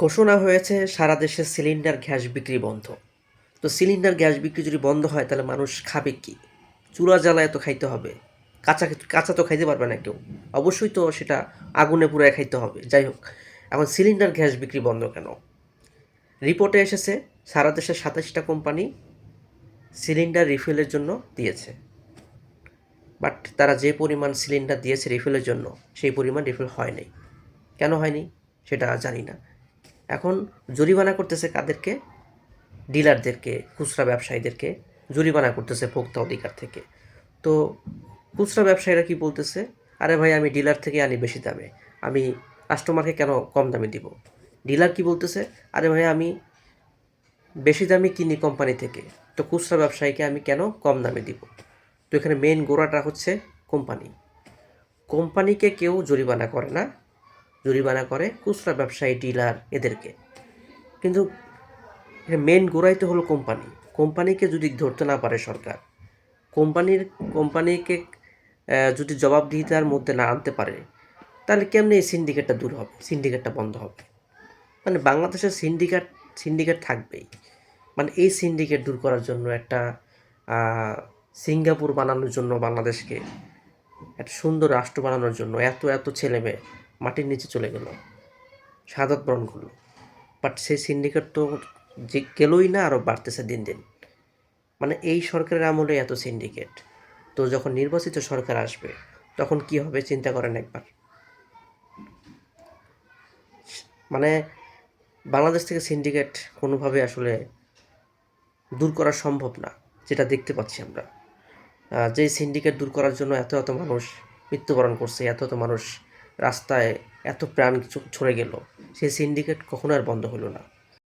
ঘোষণা হয়েছে সারা দেশে সিলিন্ডার গ্যাস বিক্রি বন্ধ। তো সিলিন্ডার গ্যাস বিক্রি যদি বন্ধ হয় তাহলে মানুষ খাবে কি? চুলা জ্বালায় তো খাইতে হবে। কাঁচা কাঁচা তো খাইতে পারবে না কেউ। অবশ্যই তো সেটা আগুনে পুড়ায় খাইতে হবে। যাই হোক, এখন সিলিন্ডার গ্যাস বিক্রি বন্ধ কেন? রিপোর্টে এসেছে সারা দেশে ২৭টা কোম্পানি সিলিন্ডার রিফিলের জন্য দিয়েছে। বাট তারা যে পরিমাণ সিলিন্ডার দিয়েছে রিফিলের জন্য সেই পরিমাণ রিফিল হয় নাই। কেন হয়নি সেটা জানি না। এখন জরিমানা করতেছে কাদেরকে? ডিলারদেরকে, খুচরা ব্যবসায়ীদেরকে জরিমানা করতেছে ভোক্তা অধিকার থেকে। তো খুচরা ব্যবসায়ীরা কি বলতেছে? আরে ভাই, আমি ডিলার থেকে আনি বেশি দামে, আমি কাস্টমারকে কেন কম দামে দিব? ডিলার কি বলতেছে? আরে ভাই, আমি বেশি দামে কিনি কোম্পানি থেকে, তো খুচরা ব্যবসায়ীকে আমি কেন কম দামে দিব? তো এখানে মেন গোড়াটা হচ্ছে কোম্পানি। কোম্পানিকে কেউ জরিমানা করে না, জরিমানা করে খুচরা ব্যবসায়ী, ডিলার এদেরকে। কিন্তু মেন গোড়াই তো হলো কোম্পানি। কোম্পানিকে যদি ধরতে না পারে সরকার, কোম্পানিকে যদি জবাবদিহিতার মধ্যে না আনতে পারে, তাহলে কেমনে এই সিন্ডিকেটটা দূর হবে, সিন্ডিকেটটা বন্ধ হবে? মানে বাংলাদেশের সিন্ডিকেট থাকবেই। মানে এই সিন্ডিকেট দূর করার জন্য একটা সিঙ্গাপুর বানানোর জন্য, বাংলাদেশকে একটা সুন্দর রাষ্ট্র বানানোর জন্য এত এত ছেলে মেয়ে মাটির নিচে চলে গেল, শাহাদাত বরণ করলো। বাট সেই সিন্ডিকেট তো যে গেলই না, আরও বাড়তেছে দিন দিন। মানে এই সরকারের আমলে এত সিন্ডিকেট, তো যখন নির্বাচিত সরকার আসবে তখন কি হবে চিন্তা করেন একবার। মানে বাংলাদেশ থেকে সিন্ডিকেট কোনোভাবে আসলে দূর করা সম্ভব না, যেটা দেখতে পাচ্ছি আমরা। যে সিন্ডিকেট দূর করার জন্য এত এত মানুষ মৃত্যুবরণ করছে, এত এত মানুষ রাস্তায় এত প্রাণ ছড়ে গেল, সেই সিন্ডিকেট কখনো আর বন্ধ হলো না।